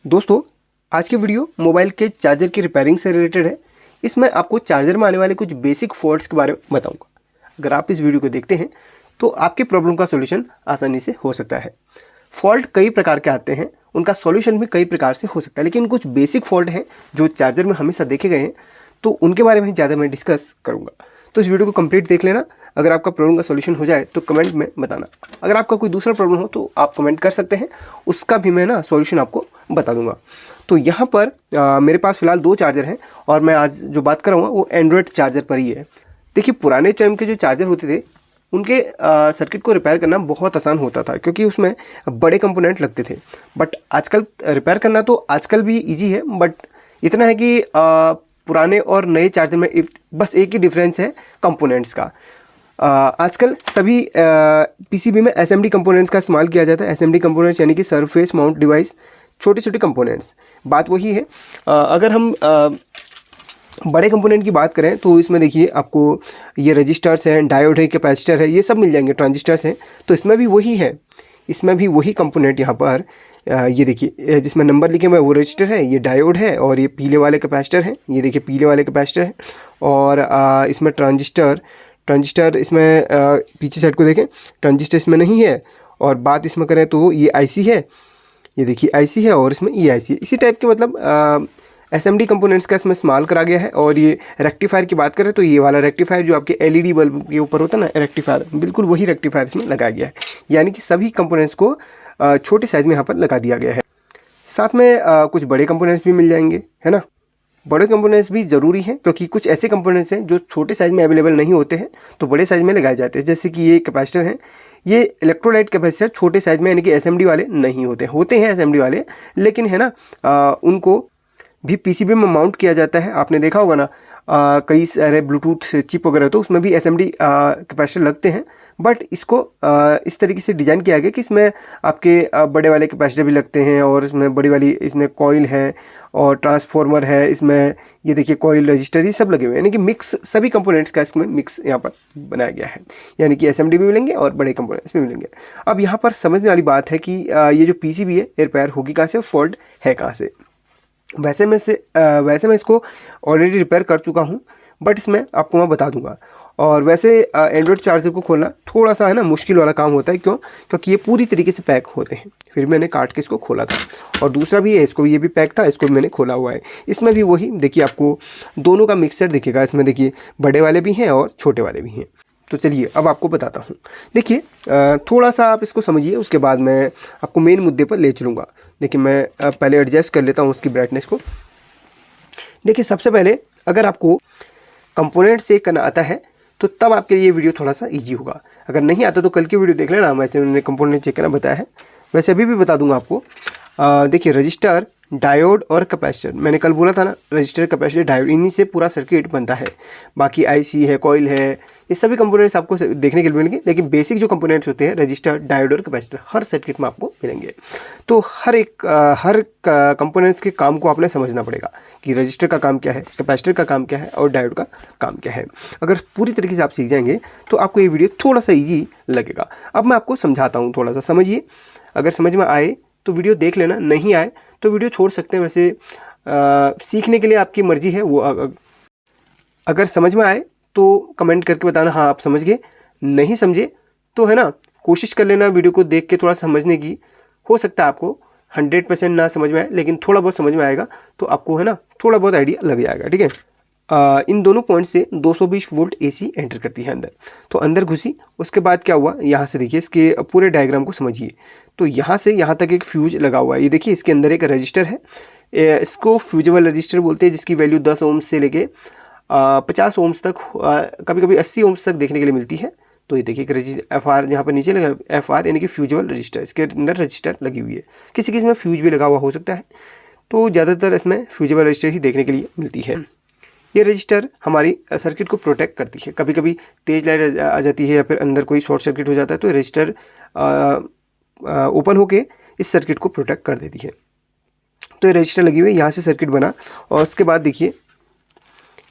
दोस्तों, आज की वीडियो मोबाइल के चार्जर की रिपेयरिंग से रिलेटेड है। इसमें आपको चार्जर में आने वाले कुछ बेसिक फॉल्ट्स के बारे में बताऊंगा। अगर आप इस वीडियो को देखते हैं तो आपके प्रॉब्लम का सॉल्यूशन आसानी से हो सकता है। फॉल्ट कई प्रकार के आते हैं, उनका सॉल्यूशन भी कई प्रकार से हो सकता है, लेकिन कुछ बेसिक फॉल्ट हैं जो चार्जर में हमेशा देखे गए हैं, तो उनके बारे में ज़्यादा मैं डिस्कस करूँगा। तो इस वीडियो को कंप्लीट देख लेना। अगर आपका प्रॉब्लम का सॉल्यूशन हो जाए तो कमेंट में बताना। अगर आपका कोई दूसरा प्रॉब्लम हो तो आप कमेंट कर सकते हैं, उसका भी मैं सॉल्यूशन आपको बता दूंगा। तो यहाँ पर मेरे पास फ़िलहाल 2 चार्जर हैं और मैं आज जो बात कर रहा हूँ वो एंड्रॉयड चार्जर पर ही है। देखिए, पुराने टाइम के जो चार्जर होते थे उनके सर्किट को रिपेयर करना बहुत आसान होता था, क्योंकि उसमें बड़े कंपोनेंट लगते थे। बट आजकल रिपेयर करना तो आजकल भी ईजी है, बट इतना है कि पुराने और नए चार्जर में बस एक ही डिफरेंस है कंपोनेंट्स का। आजकल सभी पीसीबी में एसएमडी कंपोनेंट्स का इस्तेमाल किया जाता है। एसएमडी कंपोनेंट्स यानी कि सरफेस माउंट डिवाइस, छोटे छोटे कंपोनेंट्स। बात वही है। अगर हम बड़े कंपोनेंट की बात करें तो इसमें देखिए आपको ये रजिस्टर्स हैं, डायोड है, कैपेसिटर है, ये सब मिल जाएंगे, ट्रांजिस्टर्स हैं। तो इसमें भी वही है, इसमें भी वही कंपोनेंट यहाँ पर ये देखिए जिसमें नंबर लिखे हुए वो रजिस्टर है, ये डायोड है और ये पीले वाले कैपेसिटर हैं। ये देखिए पीले वाले कैपेसिटर हैं और इसमें ट्रांजिस्टर इसमें पीछे साइड को देखें, ट्रांजिस्टर इसमें नहीं है। और बात इसमें करें तो ये आईसी है, ये देखिए आईसी है और इसमें ये आईसी है। इसी टाइप के मतलब एसएमडी कंपोनेंट्स का इसमें इस्तेमाल करा गया है। और ये रेक्टिफायर की बात करें तो ये वाला रेक्टिफायर जो आपके एलईडी बल्ब के ऊपर होता है ना, रेक्टिफायर, बिल्कुल वही रेक्टिफायर इसमें लगाया गया है। यानी कि सभी कंपोनेंट्स को छोटे साइज़ में यहाँ पर लगा दिया गया है। साथ में कुछ बड़े कंपोनेंट्स भी मिल जाएंगे, है ना। बड़े कंपोनेंट्स भी ज़रूरी हैं, क्योंकि कुछ ऐसे कंपोनेंट्स हैं जो छोटे साइज़ में अवेलेबल नहीं होते हैं, तो बड़े साइज़ में लगाए जाते हैं। जैसे कि ये कैपेसिटर हैं, ये इलेक्ट्रोलाइट कैपेसिटर छोटे साइज़ में यानी कि एसएमडी वाले नहीं होते हैं एसएमडी वाले, लेकिन है ना उनको भी पीसीबी में माउंट किया जाता है। आपने देखा होगा ना कई सारे ब्लूटूथ चिप वगैरह, तो उसमें भी एसएमडी कैपेसिटर लगते हैं। बट इसको इस तरीके से डिज़ाइन किया गया कि इसमें आपके बड़े वाले कैपेसिटर भी लगते हैं और इसमें बड़ी वाली इसमें कॉइल है और ट्रांसफॉर्मर है, इसमें ये देखिए कॉइल, रजिस्टर, ये सब लगे हुए हैं। यानी कि मिक्स सभी कंपोनेंट्स का इसमें मिक्स यहाँ पर बनाया गया है। यानी कि एसएमडी भी मिलेंगे और बड़े कंपोनेंट्स भी मिलेंगे। अब यहाँ पर समझने वाली बात है कि ये जो पीसीबी है रिपेयर होगी कहाँ से, फॉल्ट है कहाँ से। वैसे मैं इसको ऑलरेडी रिपेयर कर चुका हूँ, बट इसमें आपको मैं बता दूंगा। और वैसे एंड्रॉयड चार्जर को खोलना थोड़ा सा है ना मुश्किल वाला काम होता है। क्यों? क्योंकि ये पूरी तरीके से पैक होते हैं। फिर मैंने काट के इसको खोला था। और दूसरा भी है, इसको ये भी पैक था, इसको भी मैंने खोला हुआ है। इसमें भी वही देखिए आपको दोनों का मिक्सचर दिखेगा। इसमें देखिए बड़े वाले भी हैं और छोटे वाले भी हैं। तो चलिए अब आपको बताता हूँ। देखिए थोड़ा सा आप इसको समझिए, उसके बाद मैं आपको मेन मुद्दे पर ले चलूँगा। देखिए मैं पहले एडजस्ट कर लेता हूँ उसकी ब्राइटनेस को। देखिए सबसे पहले अगर आपको कंपोनेंट चेक करना आता है तो तब आपके लिए ये वीडियो थोड़ा सा इजी होगा। अगर नहीं आता तो कल की वीडियो देख लेना, वैसे मैंने कंपोनेंट चेक करना बताया है, वैसे अभी भी बता दूंगा आपको। देखिए रजिस्टर, डायोड और कैपेसिटर, मैंने कल बोला था ना, रजिस्टर, कैपेसिटर, डायोड, इन्हीं से पूरा सर्किट बनता है। बाकी आईसी है, कॉइल है, ये सभी कंपोनेंट्स आपको देखने के लिए मिलेंगे। लेकिन बेसिक जो कंपोनेंट्स होते हैं रजिस्टर, डायोड और कैपेसिटर हर सर्किट में आपको मिलेंगे। तो हर कंपोनेंट्स के काम को आपने समझना पड़ेगा कि रजिस्टर का काम क्या है, कैपेसिटर का काम क्या है और डायोड का काम क्या है। अगर पूरी तरीके से आप सीख जाएंगे तो आपको ये वीडियो थोड़ा सा ईजी लगेगा। अब मैं आपको समझाता हूँ, थोड़ा सा समझिए। अगर समझ में आए तो वीडियो देख लेना, नहीं आए तो वीडियो छोड़ सकते हैं। वैसे सीखने के लिए आपकी मर्जी है। वो अगर समझ में आए तो कमेंट करके बताना हाँ आप समझ गए, नहीं समझे तो है ना कोशिश कर लेना वीडियो को देख के थोड़ा समझने की। हो सकता है आपको 100% ना समझ में आए, लेकिन थोड़ा बहुत समझ में आएगा तो आपको है ना थोड़ा बहुत आइडिया लग जाएगा। ठीक है। इन दोनों पॉइंट से 220 वोल्ट एसी एंटर करती है अंदर। तो अंदर घुसी, उसके बाद क्या हुआ, यहाँ से देखिए इसके पूरे डायग्राम को समझिए। तो यहाँ से यहाँ तक एक फ्यूज लगा हुआ है। ये देखिए इसके अंदर एक रजिस्टर है, इसको फ्यूजेबल रजिस्टर बोलते हैं, जिसकी वैल्यू 10 ओम्स से लेके 50 ओम्स तक, कभी कभी 80 ओम्स तक देखने के लिए मिलती है। तो ये देखिए FR यहाँ पर नीचे लगा, FR यानी कि फ्यूजेबल रजिस्टर, इसके अंदर रजिस्टर लगी हुई है। किसी किसी में फ्यूज भी लगा हुआ हो सकता है, तो ज़्यादातर इसमें फ्यूजेबल रजिस्टर ही देखने के लिए मिलती है। ये रजिस्टर हमारी सर्किट को प्रोटेक्ट करती है। कभी कभी तेज़ लाइट आ जाती है या फिर अंदर कोई शॉर्ट सर्किट हो जाता है, तो रजिस्टर ओपन होके इस सर्किट को प्रोटेक्ट कर देती है। तो ये रजिस्टर लगी हुई है, यहाँ से सर्किट बना। और उसके बाद देखिए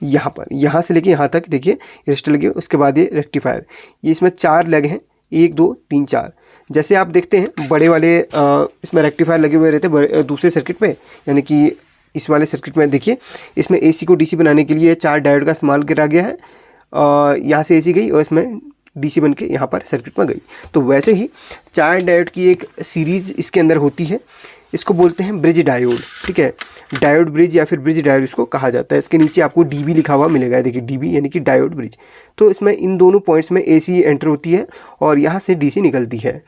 यहाँ पर, यहाँ से लेके यहाँ तक देखिए रजिस्टर लगी हुई। उसके बाद ये रेक्टिफायर, ये इसमें 4 लेग हैं, 1 2 3 4। जैसे आप देखते हैं बड़े वाले इसमें रेक्टिफायर लगे हुए रहते हैं दूसरे सर्किट पे, यानी कि इस वाले सर्किट में देखिए इसमें AC को DC बनाने के लिए 4 डायोड का इस्तेमाल करा गया है। यहाँ से AC गई और इसमें DC बन के यहाँ पर सर्किट में गई। तो वैसे ही 4 डायोड की एक सीरीज़ इसके अंदर होती है, इसको बोलते हैं ब्रिज डायोड, ठीक है। डायोड ब्रिज या फिर ब्रिज डायोड इसको कहा जाता है। इसके नीचे आपको DB लिखा हुआ मिलेगा, देखिए DB यानी कि डायोड ब्रिज। तो इसमें इन दोनों पॉइंट्स में AC एंटर होती है और यहाँ से DC निकलती है।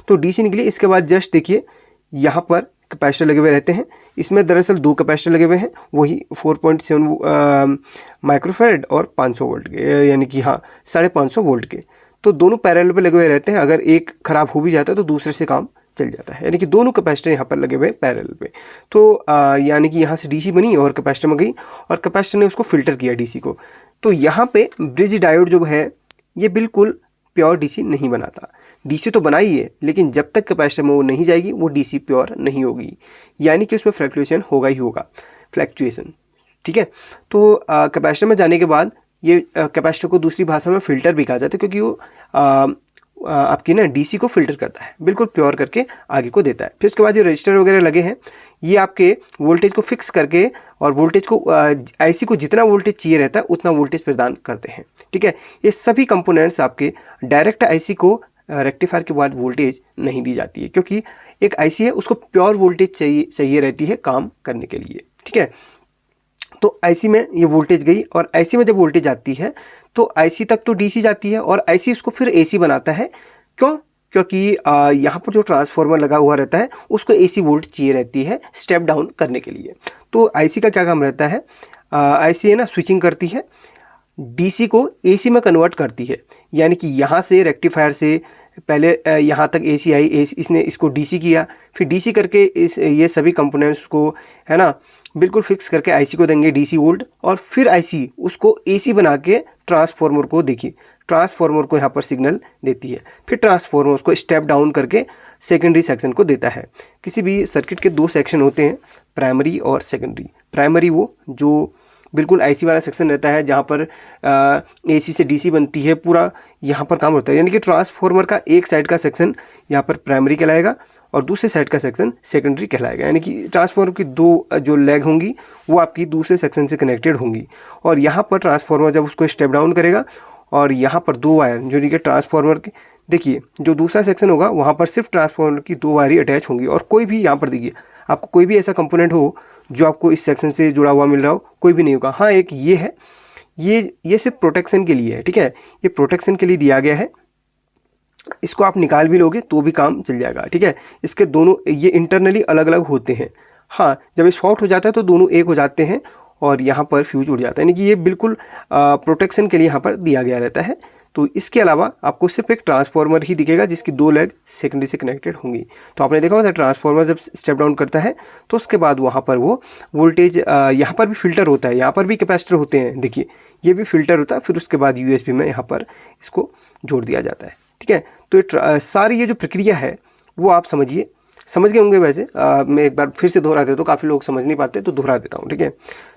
तो DC निकली, इसके बाद जस्ट देखिए यहाँ पर कैपेसिटर लगे हुए रहते हैं। इसमें दरअसल 2 कैपेसिटर लगे हुए हैं, वही 4.7 माइक्रोफैरड और 500 वोल्ट के, यानी कि हाँ 550 वोल्ट के। तो दोनों पैरेलल पे लगे हुए रहते हैं। अगर एक ख़राब हो भी जाता है तो दूसरे से काम चल जाता है, यानी कि दोनों कैपेसिटर यहाँ पर लगे हुए पैरेलल पे। तो यानी कि यहाँ से DC बनी और कैपेसिटर में गई और कैपेसिटर ने उसको फिल्टर किया DC को। तो यहाँ पे ब्रिज डायोड जो है ये बिल्कुल प्योर DC नहीं बनाता। DC तो बनाई है, लेकिन जब तक कैपेसिटर में वो नहीं जाएगी वो DC प्योर नहीं होगी, यानी कि उसमें फ्लक्चुएशन होगा ही होगा, फ्लक्चुएशन, ठीक है। तो कैपेसिटर में जाने के बाद ये कैपेसिटर को दूसरी भाषा में फ़िल्टर भी कहा जाता है, क्योंकि वो आपकी ना DC को फ़िल्टर करता है, बिल्कुल प्योर करके आगे को देता है। फिर उसके बाद जो रजिस्टर वगैरह लगे हैं ये आपके वोल्टेज को फिक्स करके और वोल्टेज को IC को जितना वोल्टेज चाहिए रहता है उतना वोल्टेज प्रदान करते हैं, ठीक है। ये सभी कंपोनेंट्स आपके डायरेक्ट IC को रेक्टिफायर के बाद वोल्टेज नहीं दी जाती है, क्योंकि एक IC है उसको प्योर वोल्टेज चाहिए रहती है काम करने के लिए, ठीक है। तो IC में ये वोल्टेज गई और IC में जब वोल्टेज आती है तो IC तक तो DC जाती है और IC उसको फिर AC बनाता है। क्यों? क्योंकि यहाँ पर जो ट्रांसफार्मर लगा हुआ रहता है उसको AC वोल्ट चाहिए रहती है स्टेप डाउन करने के लिए। तो IC का क्या काम रहता है, IC है ना स्विचिंग करती है, DC को AC में कन्वर्ट करती है, यानी कि यहाँ से रेक्टिफायर से पहले यहाँ तक AC आई, इसने इसको DC किया, फिर DC करके ये सभी कंपोनेंट्स को है ना बिल्कुल फिक्स करके IC को देंगे DC वोल्ट, और फिर IC उसको AC बना के ट्रांसफार्मर को, देखिए ट्रांसफार्मर को यहाँ पर सिग्नल देती है, फिर ट्रांसफार्मर उसको स्टेप डाउन करके सेकेंडरी सेक्शन को देता है। किसी भी सर्किट के 2 सेक्शन होते हैं, प्राइमरी और सेकेंडरी। प्राइमरी वो जो बिल्कुल IC वाला सेक्शन रहता है जहाँ पर AC से DC बनती है, पूरा यहाँ पर काम होता है, यानी कि ट्रांसफार्मर का एक साइड का सेक्शन यहाँ पर प्राइमरी कहलाएगा और दूसरे साइड का सेक्शन सेकेंडरी कहलाएगा। यानी कि ट्रांसफार्मर की 2 जो लेग होंगी वो आपकी दूसरे सेक्शन से कनेक्टेड होंगी, और यहाँ पर ट्रांसफार्मर जब उसको स्टेप डाउन करेगा और यहाँ पर 2 वायर जो कि ट्रांसफार्मर के, देखिए जो दूसरा सेक्शन होगा वहाँ पर सिर्फ ट्रांसफार्मर की 2 वायर ही अटैच होंगी, और कोई भी यहाँ पर देखिए आपको कोई भी ऐसा कंपोनेंट हो जो आपको इस सेक्शन से जुड़ा हुआ मिल रहा हो, कोई भी नहीं होगा। हाँ एक ये है, ये सिर्फ प्रोटेक्शन के लिए है, ठीक है, ये प्रोटेक्शन के लिए दिया गया है। इसको आप निकाल भी लोगे तो भी काम चल जाएगा, ठीक है। इसके दोनों ये इंटरनली अलग अलग होते हैं। हाँ जब ये शॉर्ट हो जाता है तो दोनों एक हो जाते हैं और यहाँ पर फ्यूज उड़ जाता है, यानी कि ये बिल्कुल प्रोटेक्शन के लिए यहाँ पर दिया गया रहता है। तो इसके अलावा आपको सिर्फ एक ट्रांसफार्मर ही दिखेगा जिसकी 2 लेग सेकेंडरी से कनेक्टेड होंगी। तो आपने देखा होगा ट्रांसफार्मर जब स्टेप डाउन करता है तो उसके बाद वहाँ पर वो वोल्टेज, यहाँ पर भी फिल्टर होता है, यहाँ पर भी कैपेसिटर होते हैं, देखिए ये भी फिल्टर होता है, फिर उसके बाद USB में यहाँ पर इसको जोड़ दिया जाता है, ठीक है। तो सारी ये जो प्रक्रिया है वो आप समझ गए होंगे। वैसे मैं एक बार फिर से दोहरा देता हूँ, काफ़ी लोग समझ नहीं पाते तो दोहरा देता हूँ, ठीक है।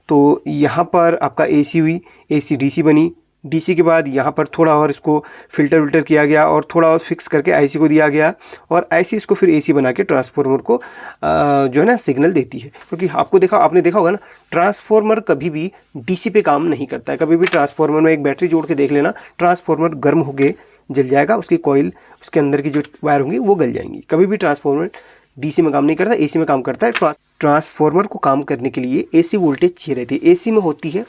तो यहाँ पर आपका AC हुई, AC DC बनी, DC के बाद यहाँ पर थोड़ा और इसको फिल्टर किया गया और थोड़ा और फिक्स करके IC को दिया गया, और IC इसको फिर AC बना के ट्रांसफार्मर को जो है ना सिग्नल देती है। क्योंकि आपने देखा होगा ना ट्रांसफार्मर कभी भी DC पे काम नहीं करता है। कभी भी ट्रांसफार्मर में एक बैटरी जोड़ के देख लेना, ट्रांसफार्मर गर्म होके जल जाएगा, उसकी कॉइल, उसके अंदर की जो वायर होंगी वो गल जाएंगी। कभी भी ट्रांसफार्मर DC में काम नहीं करता, AC में काम करता है। ट्रांसफार्मर को काम करने के लिए AC वोल्टेज चाहिए रहती है। AC में होती है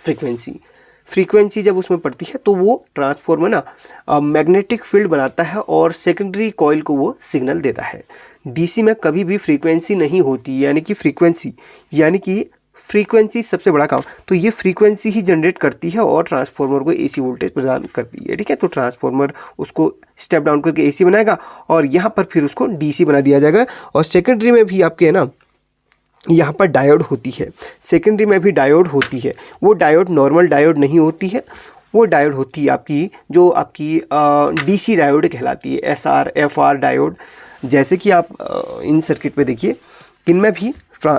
फ्रीक्वेंसी जब उसमें पड़ती है तो वो ट्रांसफार्मर ना मैग्नेटिक फील्ड बनाता है और सेकेंडरी कॉइल को वो सिग्नल देता है। DC में कभी भी फ्रीक्वेंसी नहीं होती, यानी कि फ्रीक्वेंसी सबसे बड़ा काम, तो ये फ्रीक्वेंसी ही जनरेट करती है और ट्रांसफार्मर को AC वोल्टेज प्रदान करती है, ठीक है। तो ट्रांसफार्मर उसको स्टेप डाउन करके AC बनाएगा और यहाँ पर फिर उसको DC बना दिया जाएगा। और सेकेंडरी में भी आपके है ना यहाँ पर डायोड होती है, सेकेंडरी में भी डायोड होती है। वो डायोड नॉर्मल डायोड नहीं होती है, वो डायोड होती है आपकी DC डायोड कहलाती है, SR FR डायोड। जैसे कि आप इन सर्किट पे देखिए, इनमें भी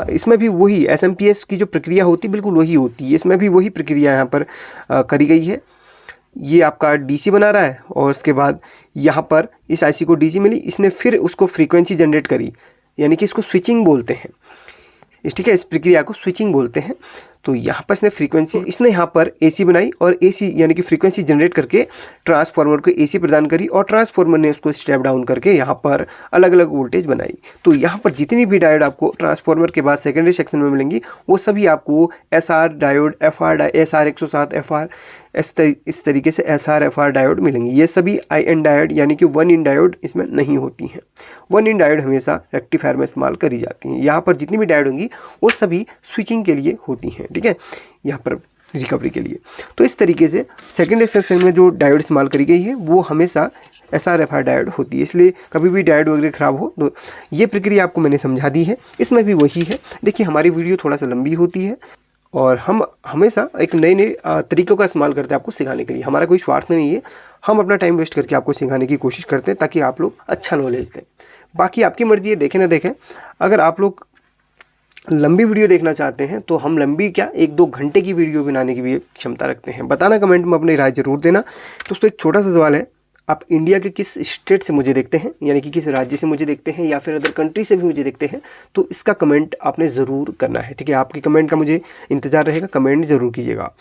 इसमें भी वही SMPS की जो प्रक्रिया होती है बिल्कुल वही होती है, इसमें भी वही प्रक्रिया यहाँ पर करी गई है। ये आपका DC बना रहा है और उसके बाद यहाँ पर इस आईसी को डीसी मिली, इसने फिर उसको फ्रीक्वेंसी जनरेट करी, यानी कि इसको स्विचिंग बोलते हैं, ठीक है, इस प्रक्रिया को स्विचिंग बोलते हैं। तो यहाँ पर इसने फ्रीक्वेंसी, इसने यहाँ पर एसी बनाई और एसी यानी कि फ्रीक्वेंसी जनरेट करके ट्रांसफार्मर को एसी प्रदान करी और ट्रांसफार्मर ने उसको स्टेप डाउन करके यहाँ पर अलग अलग वोल्टेज बनाई। तो यहाँ पर जितनी भी डायोड आपको ट्रांसफार्मर के बाद सेकेंडरी सेक्शन में मिलेंगी वो सभी आपको एसआर डायोड, एसआर 107 एफआर, इस तरीके से एसआर एफआर डायोड मिलेंगी। ये सभी आई एन डायोड यानी कि 1 इन डायोड इसमें नहीं होती हैं। 1 इन डायोड हमेशा रेक्टिफायर में इस्तेमाल करी जाती हैं। यहाँ पर जितनी भी डायोड होंगी वो सभी स्विचिंग के लिए होती हैं, ठीक है, यहाँ पर रिकवरी के लिए। तो इस तरीके से सेकेंडरी सेक्शन में जो डायोड इस्तेमाल करी गई है वो हमेशा एसआर एफआर डायोड होती है। इसलिए कभी भी डायोड वगैरह ख़राब हो तो ये प्रक्रिया आपको मैंने समझा दी है, इसमें भी वही है। देखिए हमारी वीडियो थोड़ा सा लंबी होती है और हम हमेशा एक नए नए तरीक़ों का इस्तेमाल करते हैं आपको सिखाने के लिए। हमारा कोई स्वार्थ नहीं है, हम अपना टाइम वेस्ट करके आपको सिखाने की कोशिश करते हैं ताकि आप लोग अच्छा नॉलेज दें। बाकी आपकी मर्ज़ी है, देखें ना देखें। अगर आप लोग लंबी वीडियो देखना चाहते हैं तो हम लंबी क्या 1-2 घंटे की वीडियो बनाने की भी क्षमता रखते हैं। बताना कमेंट में अपनी राय ज़रूर देना। दोस्तों एक छोटा सा सवाल है, आप इंडिया के किस स्टेट से मुझे देखते हैं, यानी कि किस राज्य से मुझे देखते हैं या फिर अदर कंट्री से भी मुझे देखते हैं, तो इसका कमेंट आपने ज़रूर करना है, ठीक है। आपके कमेंट का मुझे इंतज़ार रहेगा, कमेंट ज़रूर कीजिएगा।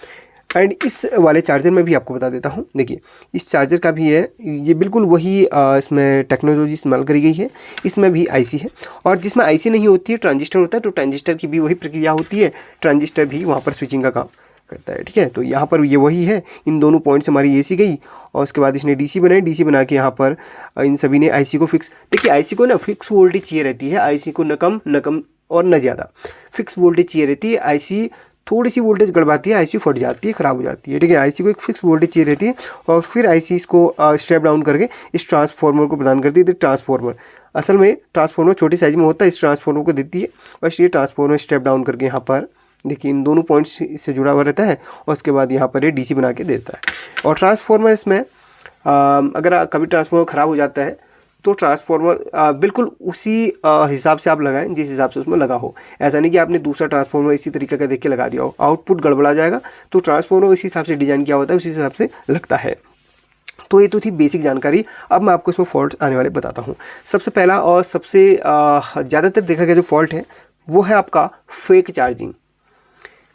एंड इस वाले चार्जर में भी आपको बता देता हूँ, देखिए इस चार्जर का भी है, ये बिल्कुल वही इसमें टेक्नोलॉजी इस्तेमाल करी गई है। इसमें भी आईसी है और जिसमें आईसी नहीं होती है ट्रांजिस्टर होता है, तो ट्रांजिस्टर की भी वही प्रक्रिया होती है, ट्रांजिस्टर भी वहाँ पर स्विचिंग का काम करता है, ठीक है। तो यहाँ पर ये वही है, इन दोनों पॉइंट से हमारी एसी गई और उसके बाद इसने डीसी बनाई, डीसी बना के यहाँ पर इन सभी ने आईसी को फिक्स, देखिए आईसी को ना फिक्स वोल्टेज चाहिए रहती है, आईसी को न कम और न ज़्यादा, फिक्स वोल्टेज चाहिए रहती है। आईसी थोड़ी सी वोल्टेज गड़बड़ाती है, आईसी फट जाती है, ख़राब हो जाती है, ठीक है। आईसी को एक फिक्स वोल्टेज चाहिए रहती है और फिर आईसी इसको स्टेप डाउन करके इस ट्रांसफार्मर को प्रदान करती है। ट्रांसफार्मर असल में ट्रांसफार्मर छोटी साइज में होता है, इस ट्रांसफार्मर को देती है और ये ट्रांसफार्मर स्टेप डाउन करके यहाँ पर देखिए इन दोनों पॉइंट्स से जुड़ा हुआ रहता है और उसके बाद यहाँ पर ये डीसी बना के देता है। और ट्रांसफार्मर इसमें अगर कभी ट्रांसफार्मर ख़राब हो जाता है तो ट्रांसफार्मर बिल्कुल उसी हिसाब से आप लगाएं जिस हिसाब से उसमें लगा हो। ऐसा नहीं कि आपने दूसरा ट्रांसफार्मर इसी तरीके का देख के लगा दिया हो, आउटपुट गड़बड़ा जाएगा। तो ट्रांसफार्मर इसी हिसाब से डिज़ाइन किया होता है, उसी हिसाब से लगता है। तो ये तो थी बेसिक जानकारी। अब मैं आपको इसमें फॉल्ट आने वाले बताता हूँ। सबसे पहला और सबसे ज़्यादातर देखा गया जो फॉल्ट है वो है आपका फेक चार्जिंग।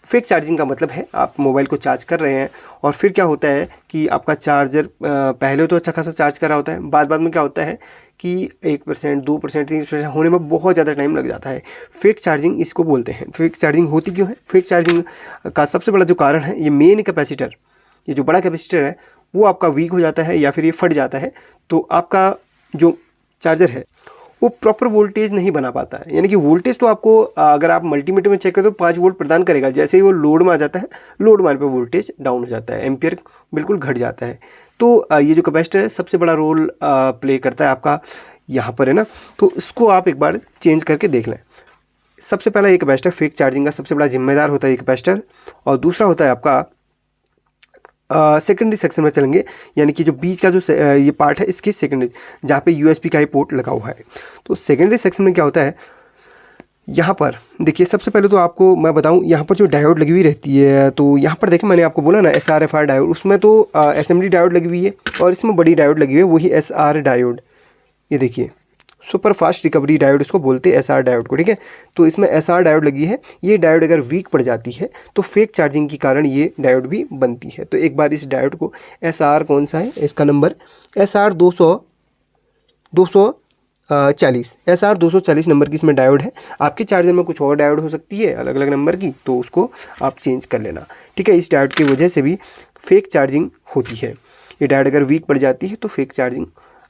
फेक चार्जिंग का मतलब है आप मोबाइल को चार्ज कर रहे हैं और फिर क्या होता है कि आपका चार्जर पहले तो अच्छा खासा चार्ज कर रहा होता है, बाद में क्या होता है कि 1%, 2%, 3% होने में बहुत ज़्यादा टाइम लग जाता है। फेक चार्जिंग इसको बोलते हैं। फेक चार्जिंग होती क्यों है? फेक चार्जिंग का सबसे बड़ा जो कारण है, ये मेन कैपेसिटर, ये जो बड़ा कैपेसिटर है वो आपका वीक हो जाता है या फिर ये फट जाता है, तो आपका जो चार्जर है वो प्रॉपर वोल्टेज नहीं बना पाता है। यानी कि वोल्टेज तो आपको अगर आप मल्टीमीटर में चेक करें तो 5 वोल्ट प्रदान करेगा, जैसे ही वो लोड में आ जाता है, लोड मार पे वोल्टेज डाउन हो जाता है, एम्पियर बिल्कुल घट जाता है। तो ये जो कैपेसिटर है सबसे बड़ा रोल प्ले करता है आपका यहाँ पर, है ना। तो इसको आप एक बार चेंज करके देख लें। सबसे पहला ये कैपेसिटर फेक चार्जिंग का सबसे बड़ा जिम्मेदार होता है ये कैपेसिटर, और दूसरा होता है आपका सेकेंडरी सेक्शन में चलेंगे, यानी कि जो बीच का जो ये पार्ट है इसके सेकेंडरी, जहाँ पे यूएसबी का ही पोर्ट लगा हुआ है। तो सेकेंडरी सेक्शन में क्या होता है, यहाँ पर देखिए सबसे पहले तो आपको मैं बताऊँ, यहाँ पर जो डायोड लगी हुई रहती है, तो यहाँ पर देखें मैंने आपको बोला ना SR/FR डायोड, उसमें तो SMD डायोड लगी हुई है और इसमें बड़ी डायोड लगी हुई है, वही SR डायोड। ये देखिए सुपर फास्ट रिकवरी डायोड इसको बोलते हैं, SR डायोड को, ठीक है। तो इसमें SR डायोड लगी है। ये डायोड अगर वीक पड़ जाती है तो फेक चार्जिंग के कारण ये डायोड भी बनती है। तो एक बार इस डायोड को SR कौन सा है, इसका नंबर SR 240 नंबर की इसमें डायोड है। आपके चार्जर में कुछ और डायोड हो सकती है अलग अलग नंबर की, तो उसको आप चेंज कर लेना, ठीक है। इस डायोड की वजह से भी फेक चार्जिंग होती है। ये डायोड अगर वीक पड़ जाती है तो फेक चार्जिंग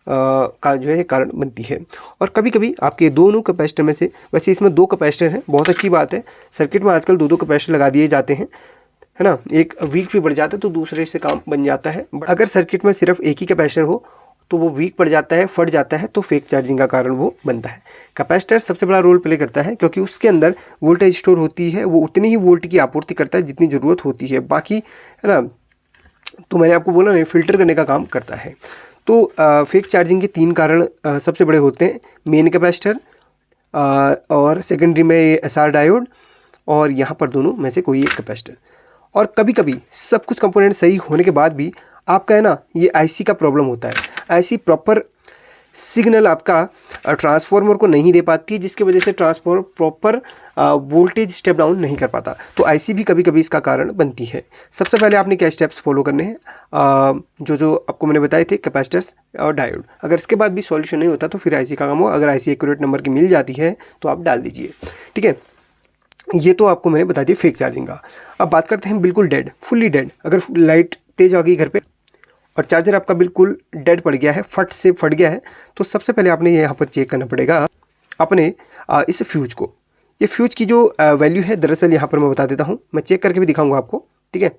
का जो है कारण बनती है। और कभी कभी आपके दोनों कैपेसिटर में से, वैसे इसमें 2 कैपेसिटर हैं, बहुत अच्छी बात है, सर्किट में आजकल 2 कैपेसिटर लगा दिए जाते हैं, है ना। एक वीक भी बढ़ जाता है तो दूसरे से काम बन जाता है। अगर सर्किट में सिर्फ एक ही कैपेसिटर हो तो वो वीक पड़ जाता है, फट जाता है, तो फेक चार्जिंग का कारण वो बनता है। कैपेसिटर सबसे बड़ा रोल प्ले करता है क्योंकि उसके अंदर वोल्टेज स्टोर होती है, वो उतनी ही वोल्ट की आपूर्ति करता है जितनी ज़रूरत होती है, बाकी है ना। तो मैंने आपको बोला ना, फिल्टर करने का काम करता है। तो फेक चार्जिंग के 3 कारण सबसे बड़े होते हैं, मेन कैपेसिटर और सेकेंडरी में ये SR डायोड और यहाँ पर दोनों में से कोई एक कैपेसिटर। और कभी कभी सब कुछ कंपोनेंट सही होने के बाद भी आपका है ना ये आईसी का प्रॉब्लम होता है। आईसी प्रॉपर सिग्नल आपका ट्रांसफार्मर को नहीं दे पाती है, जिसकी वजह से transformer proper voltage step down नहीं कर पाता। तो आईसी भी कभी कभी इसका कारण बनती है। सबसे पहले आपने क्या स्टेप्स फॉलो करने हैं, जो आपको मैंने बताए थे, कैपेसिटर्स और डायोड। अगर इसके बाद भी सॉल्यूशन नहीं होता तो फिर आईसी का काम हो। अगर आईसी एक्यूरेट नंबर की मिल जाती है तो आप डाल दीजिए, ठीक है। ये तो आपको मैंने बता दिया फेक चार्जिंग का। अब बात करते हैं बिल्कुल डेड, फुल्ली डेड। अगर लाइट तेज आ गई घर पे और चार्जर आपका बिल्कुल डेड पड़ गया है, फट से फट गया है, तो सबसे पहले आपने यहाँ पर चेक करना पड़ेगा अपने इस फ्यूज को। ये फ्यूज की जो वैल्यू है, दरअसल यहाँ पर मैं बता देता हूँ, मैं चेक करके भी दिखाऊंगा आपको, ठीक है।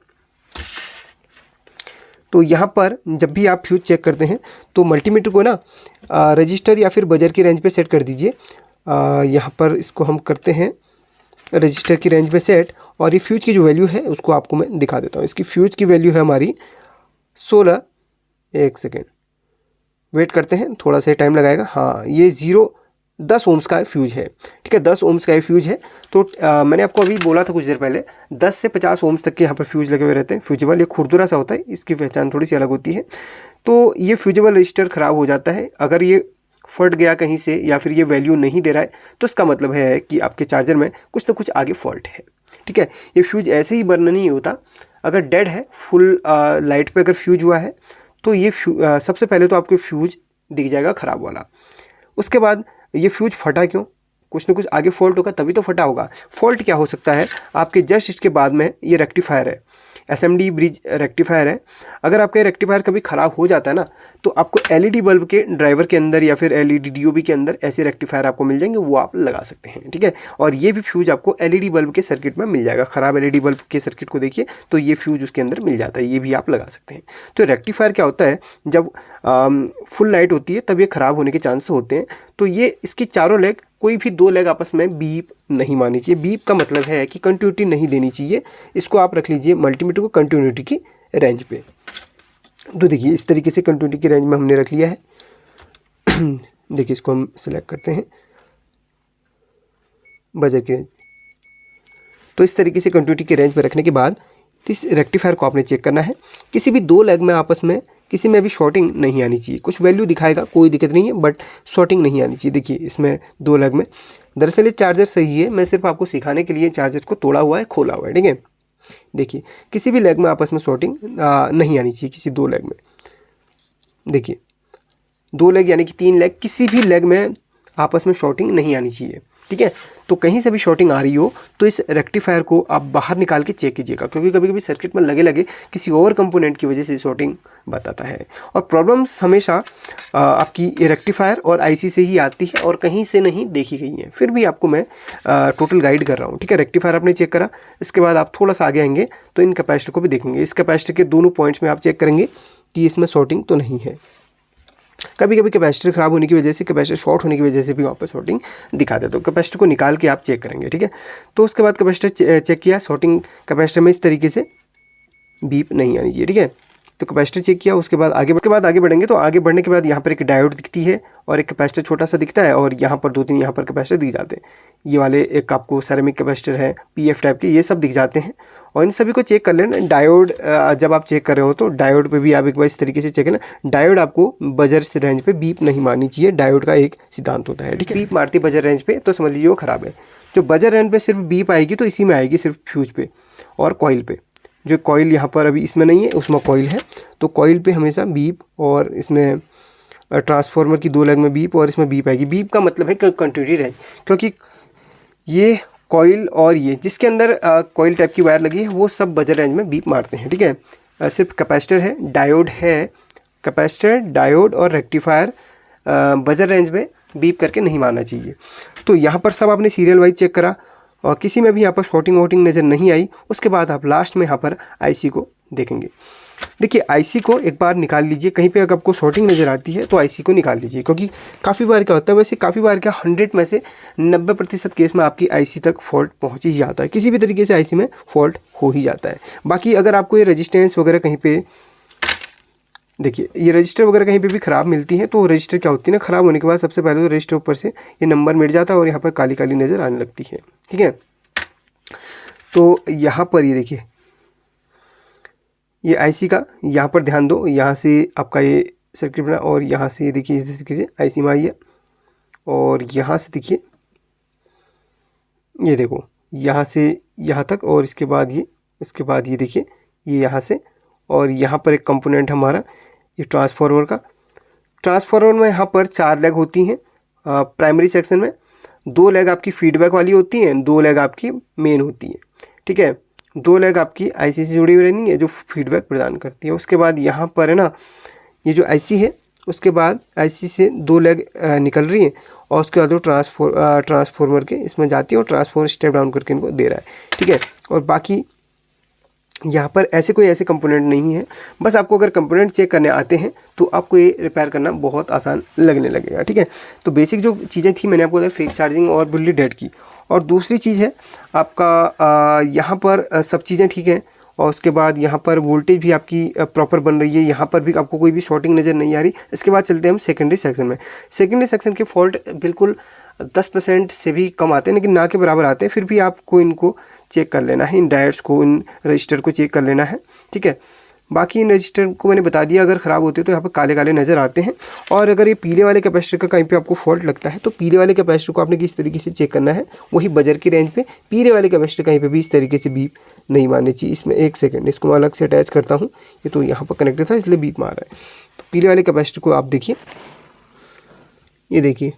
तो यहाँ पर जब भी आप फ्यूज चेक करते हैं तो मल्टीमीटर को ना रजिस्टर या फिर बजर की रेंज पे सेट कर दीजिए। यहाँ पर इसको हम करते हैं रजिस्टर की रेंज में सेट, और ये फ्यूज की जो वैल्यू है उसको आपको मैं दिखा देता हूँ। इसकी फ्यूज की वैल्यू है हमारी 16, एक सेकेंड वेट करते हैं, थोड़ा सा टाइम लगाएगा। हाँ, ये 10 ओम्स का फ्यूज है, ठीक है, 10 ओम्स का फ्यूज है। तो मैंने आपको अभी बोला था कुछ देर पहले, 10 से 50 ओम्स तक के यहाँ पर फ्यूज लगे हुए रहते हैं। फ्यूजेबल ये खुरदुरा सा होता है, इसकी पहचान थोड़ी सी अलग होती है। तो ये फ्यूजेबल रजिस्टर ख़राब हो जाता है अगर ये फट गया कहीं से या फिर ये वैल्यू नहीं दे रहा है, तो इसका मतलब है कि आपके चार्जर में कुछ ना कुछ आगे फॉल्ट है, ठीक है। ये फ्यूज ऐसे ही बर्न नहीं होता। अगर डेड है, फुल लाइट पे अगर फ्यूज हुआ है तो ये सबसे पहले तो आपको फ्यूज दिख जाएगा ख़राब वाला। उसके बाद ये फ्यूज फटा क्यों, कुछ ना कुछ आगे फॉल्ट होगा तभी तो फटा होगा। फॉल्ट क्या हो सकता है, आपके जस्ट इसके बाद में ये रेक्टिफायर है, एसएमडी ब्रिज रेक्टिफायर है। अगर आपका रेक्टिफायर कभी ख़राब हो जाता है ना, तो आपको एलईडी बल्ब के ड्राइवर के अंदर या फिर एलईडी डीओबी के अंदर ऐसे रेक्टिफायर आपको मिल जाएंगे, वो आप लगा सकते हैं, ठीक है। और ये भी फ्यूज आपको एलईडी बल्ब के सर्किट में मिल जाएगा। ख़राब एलईडी बल्ब के सर्किट को देखिए तो ये फ्यूज उसके अंदर मिल जाता है, ये भी आप लगा सकते हैं। तो रेक्टिफायर क्या होता है, जब फुल लाइट होती है तब ये ख़राब होने के चांस होते हैं। तो ये इसकी चारों लेग, कोई भी 2 लेग आपस में बीप नहीं मारनी चाहिए। बीप का मतलब है कि कंटिन्यूटी नहीं देनी चाहिए। इसको आप रख लीजिए मल्टीमीटर को कंटिन्यूटी की रेंज पे। तो देखिए इस तरीके से कंटिन्यूटी की रेंज में हमने रख लिया है। देखिए इसको हम सिलेक्ट करते हैं बजर की रेंज। तो इस तरीके से कंटिन्यूटी की रेंज पे रखने के बाद इस रेक्टिफायर को आपने चेक करना है। किसी भी 2 लेग में आपस में किसी में भी शॉर्टिंग नहीं आनी चाहिए। कुछ वैल्यू दिखाएगा, कोई दिक्कत नहीं है, बट शॉर्टिंग नहीं आनी चाहिए। देखिए इसमें 2 लेग में, दरअसल ये चार्जर सही है, मैं सिर्फ आपको सिखाने के लिए चार्जर को तोड़ा हुआ है, खोला हुआ है, ठीक है। देखिए किसी भी लेग में आपस में शॉर्टिंग नहीं आनी चाहिए, किसी 2 लेग में। देखिए 2 लेग यानी कि 3 लेग, किसी भी लेग में आपस में शॉर्टिंग नहीं आनी चाहिए, ठीक है। तो कहीं से भी शॉर्टिंग आ रही हो तो इस रेक्टिफायर को आप बाहर निकाल के चेक कीजिएगा, क्योंकि कभी कभी सर्किट में लगे किसी और कंपोनेंट की वजह से शॉर्टिंग बताता है। और प्रॉब्लम्स हमेशा आपकी रेक्टिफायर और आईसी से ही आती है और कहीं से नहीं देखी गई है। फिर भी आपको मैं टोटल गाइड कर रहा हूँ, ठीक है। रेक्टिफायर आपने चेक करा, इसके बाद आप थोड़ा सा आगे आएंगे तो इन कैपेसिटर को भी देखेंगे। इस कैपेसिटर के दोनों पॉइंट्स में आप चेक करेंगे कि इसमें शॉर्टिंग तो नहीं है। कभी कभी कैपेसिटर ख़राब होने की वजह से, कैपेसिटर शॉर्ट होने की वजह से भी वहाँ पर शॉर्टिंग दिखा देता है। तो कैपेसिटर को निकाल के आप चेक करेंगे, ठीक है। तो उसके बाद कैपेसिटर चेक किया, शॉर्टिंग कैपेसिटर में इस तरीके से बीप नहीं आनी चाहिए, ठीक है। तो कैपेसिटर चेक किया, उसके बाद आगे बढ़ेंगे। तो आगे बढ़ने के बाद यहाँ पर एक डायोड दिखती है और एक कैपेसिटर छोटा सा दिखता है, और यहाँ पर 2-3 यहाँ पर कैपेसिटर दिख जाते हैं। ये वाले एक आपको सेरेमिक कैपेसिटर है, पीएफ टाइप के, ये सब दिख जाते हैं। और इन सभी को चेक कर लेना। डायोड जब आप चेक कर रहे हो तो डायोड पे भी आप एक बार इस तरीके से चेक करना। डायोड आपको बजर से रेंज पे बीप नहीं मारनी चाहिए, डायोड का एक सिद्धांत होता है, ठीक है। बीप मारती बजर रेंज पे तो समझ लीजिए वो ख़राब है। जो बजर रेंज पे सिर्फ बीप आएगी तो इसी में आएगी, सिर्फ फ्यूज पे और कॉइल पे। जो कॉइल यहाँ पर अभी इसमें नहीं है, उसमें कॉइल है, तो कॉइल पे हमेशा बीप, और इसमें ट्रांसफार्मर की 2 लेग में बीप और इसमें बीप आएगी। बीप का मतलब है कंटिन्यूटी रेंज, क्योंकि ये कॉइल और ये जिसके अंदर कॉइल टाइप की वायर लगी है वो सब बजर रेंज में बीप मारते हैं, ठीक है। सिर्फ कैपेसिटर है, डायोड है, कैपेसिटर, डायोड और रेक्टिफायर बजर रेंज में बीप करके नहीं मारना चाहिए। तो यहाँ पर सब आपने सीरियल वाइज चेक करा और किसी में भी यहाँ पर शॉर्टिंग वोटिंग नज़र नहीं आई। उसके बाद आप लास्ट में यहाँ पर आईसी को देखेंगे। देखिए आईसी को एक बार निकाल लीजिए, कहीं पे अगर आपको शॉर्टिंग नज़र आती है तो आईसी को निकाल लीजिए, क्योंकि काफ़ी बार क्या होता है, वैसे काफ़ी बार क्या 100 में से 90% केस में आपकी आईसी तक फॉल्ट पहुंच ही जाता है। किसी भी तरीके से आईसी में फॉल्ट हो ही जाता है। बाकी अगर आपको ये रजिस्टेंस वगैरह कहीं पे, देखिए ये रजिस्टर वगैरह कहीं पे भी ख़राब मिलती है तो रजिस्टर क्या होती है ना, ख़राब होने के बाद सबसे पहले तो रजिस्टर ऊपर से ये नंबर मिट जाता है और यहाँ पर काली काली नज़र आने लगती है, ठीक है। तो यहाँ पर ये देखिए ये आईसी का यहाँ पर ध्यान दो, यहाँ से आपका ये सर्किट बना और यहाँ से देखिए इस तरीके से आईसी में आई है और यहाँ से देखिए ये देखो यहाँ से यहाँ तक और इसके बाद ये देखिए ये यहाँ से और यहाँ पर एक कंपोनेंट हमारा ये ट्रांसफार्मर का। ट्रांसफार्मर में यहाँ पर 4 लेग होती हैं प्राइमरी सेक्शन में, 2 लेग आपकी फीडबैक वाली होती हैं, 2 लेग आपकी मेन होती हैं, ठीक है। 2 लेग आपकी आईसी से जुड़ी हुई रहती है जो फीडबैक प्रदान करती है। उसके बाद यहाँ पर है ना ये जो आईसी है, उसके बाद आईसी से 2 लेग निकल रही हैं और उसके बाद वो ट्रांसफार्मर के इसमें जाती है और ट्रांसफार्मर स्टेप डाउन करके इनको दे रहा है, ठीक है। और बाकी यहाँ पर ऐसे कंपोनेंट नहीं है। बस आपको अगर कंपोनेंट चेक करने आते हैं तो आपको ये रिपेयर करना बहुत आसान लगने लगेगा, ठीक है। तो बेसिक जो चीज़ें थी मैंने आपको बताया, फेक चार्जिंग और बिजली डेड की। और दूसरी चीज़ है आपका यहाँ पर सब चीज़ें ठीक हैं और उसके बाद यहाँ पर वोल्टेज भी आपकी प्रॉपर बन रही है, यहाँ पर भी आपको कोई भी शॉर्टिंग नज़र नहीं आ रही। इसके बाद चलते हैं हम सेकेंडरी सेक्शन में। सेकेंडरी सेक्शन के फॉल्ट बिल्कुल 10% से भी कम आते हैं, लेकिन ना के बराबर आते हैं। फिर भी आपको इनको चेक कर लेना है, इन डायोड्स को, इन रजिस्टर को चेक कर लेना है, ठीक है। बाकी इन रजिस्टर को मैंने बता दिया, अगर ख़राब होते हैं तो यहाँ पर काले काले नज़र आते हैं। और अगर ये पीले वाले कैपेसिटर का कहीं पे आपको फॉल्ट लगता है तो पीले वाले कैपेसिटर को आपने किस तरीके से चेक करना है, वही बजर की रेंज पे पीले वाले कैपेसिटर कहीं पे भी इस तरीके से बीप नहीं मारनी चाहिए। इसमें 1 सेकंड, इसको मैं अलग से अटैच करता हूँ, ये तो यहाँ पर कनेक्टेड था इसलिए बीप मार रहा है। तो पीले वाले कैपेसिटर को आप देखिए, ये देखिए,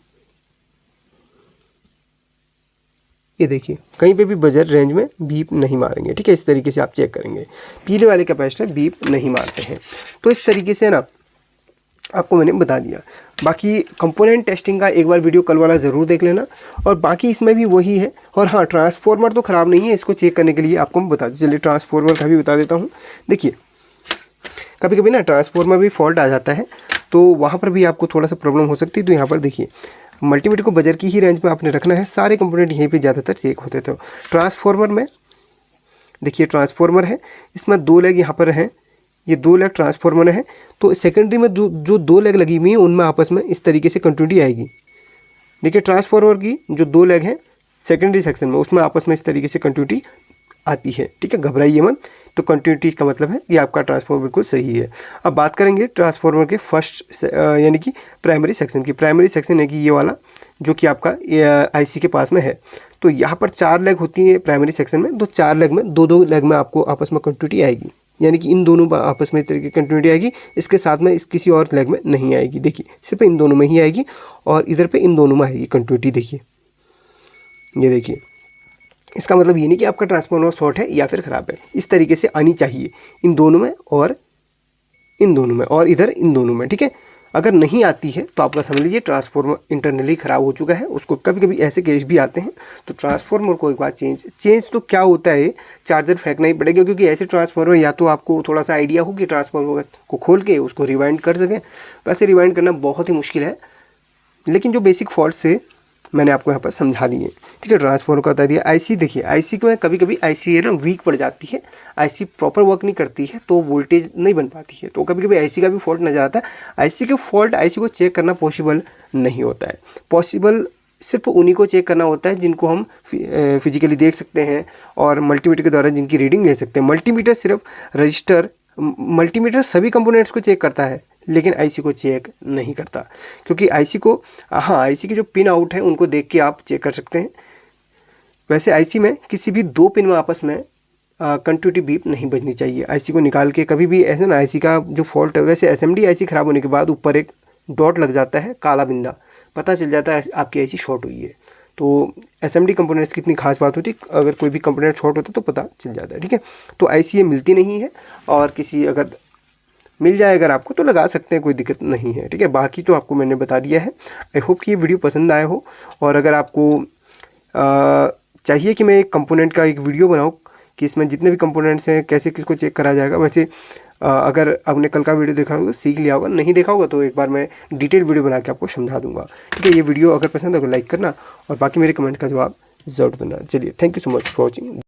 ये देखिए कहीं पे भी बजर रेंज में बीप नहीं मारेंगे, ठीक है। इस तरीके से आप चेक करेंगे, पीले वाले कैपेसिटर बीप नहीं मारते हैं। तो इस तरीके से ना आपको मैंने बता दिया। बाकी कंपोनेंट टेस्टिंग का एक बार वीडियो कल वाला ज़रूर देख लेना। और बाकी इसमें भी वही है। और हाँ, ट्रांसफार्मर तो ख़राब नहीं है, इसको चेक करने के लिए आपको मैं बता चलिए ट्रांसफार्मर का भी बता देता हूँ। देखिए कभी कभी ना ट्रांसफार्मर भी फॉल्ट आ जाता है तो वहाँ पर भी आपको थोड़ा सा प्रॉब्लम हो सकती है। तो यहाँ पर देखिए मल्टीमीटर को बजर की ही रेंज में आपने रखना है, सारे कंपोनेंट यहीं पे ज़्यादातर चेक होते थे। ट्रांसफार्मर में देखिए ट्रांसफार्मर है, इसमें 2 लेग यहाँ पर हैं, ये 2 लेग ट्रांसफार्मर है। तो सेकेंडरी में जो 2 लेग लगी हुई हैं उनमें आपस में इस तरीके से कंटिन्यूटी आएगी। देखिए ट्रांसफार्मर की जो 2 लेग हैं सेकेंडरी सेक्शन में, उसमें आपस में इस तरीके से कंटिन्यूटी आती है, ठीक है। घबराइए मत। तो कंटिन्यूटी का मतलब है कि आपका ट्रांसफार्मर बिल्कुल सही है। अब बात करेंगे ट्रांसफार्मर के फर्स्ट यानी कि प्राइमरी सेक्शन की। प्राइमरी सेक्शन है कि ये वाला जो कि आपका आईसी के पास में है। तो यहाँ पर 4 लेग होती है प्राइमरी सेक्शन में, तो 4 लेग में 2-2 लेग में आपको आपस में कंटिन्यूटी आएगी, यानी कि इन दोनों आपस में इस तरीके की कंटिन्यूटी आएगी। इसके साथ में किसी और लेग में नहीं आएगी। देखिए सिर्फ इन दोनों में ही आएगी और इधर पे इन दोनों में आएगी कंटिन्यूटी। देखिए ये देखिए, इसका मतलब ये नहीं कि आपका ट्रांसफार्मर शॉर्ट है या फिर ख़राब है, इस तरीके से आनी चाहिए इन दोनों में और इन दोनों में और इधर इन दोनों में, ठीक है। अगर नहीं आती है तो आपका समझ लीजिए ट्रांसफार्मर इंटरनली ख़राब हो चुका है। उसको कभी कभी ऐसे केस भी आते हैं, तो ट्रांसफार्मर को एक बार चेंज तो क्या होता है, चार्जर फेंकना ही पड़ेगा। क्योंकि ऐसे ट्रांसफार्मर या तो आपको थोड़ा सा आइडिया हो कि ट्रांसफार्मर को खोल के उसको रिवाइंड कर सकें, वैसे रिवाइंड करना बहुत ही मुश्किल है। लेकिन जो बेसिक फॉल्ट से मैंने आपको यहाँ पर समझा दिए, ठीक है। ट्रांसफार्मर का बता दिया। आईसी देखिए, आईसी को कभी कभी आईसी है ना वीक पड़ जाती है, आईसी प्रॉपर वर्क नहीं करती है तो वोल्टेज नहीं बन पाती है। तो कभी कभी आईसी का भी फॉल्ट नजर आता है। आईसी के फॉल्ट आईसी को चेक करना पॉसिबल नहीं होता है। पॉसिबल सिर्फ उन्हीं को चेक करना होता है जिनको हम फिजिकली देख सकते हैं और मल्टीमीटर के द्वारा जिनकी रीडिंग ले सकते हैं। मल्टीमीटर सिर्फ रजिस्टर, मल्टीमीटर सभी कंपोनेंट्स को चेक करता है लेकिन आईसी को चेक नहीं करता। क्योंकि आईसी को, हाँ, आईसी के जो पिन आउट हैं उनको देख के आप चेक कर सकते हैं। वैसे आईसी में किसी भी 2 पिन में आपस में कंटिन्यूटी बीप नहीं बजनी चाहिए। आईसी को निकाल के कभी भी ऐसे ना, आईसी का जो फॉल्ट है, वैसे एसएमडी आईसी ख़राब होने के बाद ऊपर एक डॉट लग जाता है, काला बिंदा, पता चल जाता है आपकी आईसी शॉर्ट हुई है। तो एसएमडी कंपोनेंट्स की इतनी खास बात होती, अगर कोई भी कंपोनेंट शॉर्ट होता है तो पता चल जाता है, ठीक है। तो आईसी ये मिलती नहीं है और किसी अगर मिल जाए अगर आपको तो लगा सकते हैं, कोई दिक्कत नहीं है, ठीक है। बाकी तो आपको मैंने बता दिया है। आई होप कि ये वीडियो पसंद आया हो। और अगर आपको चाहिए कि मैं एक कंपोनेंट का एक वीडियो बनाऊं कि इसमें जितने भी कंपोनेंट्स हैं कैसे किसको चेक करा जाएगा, वैसे अगर आपने कल का वीडियो देखा होगा तो सीख लिया होगा, नहीं देखा होगा तो एक बार मैं डिटेल वीडियो बना के आपको समझा दूंगा, ठीक है। ये वीडियो अगर पसंद है तो लाइक करना और बाकी मेरे कमेंट का जवाब ज़रूर देना। चलिए, thank you so much for watching.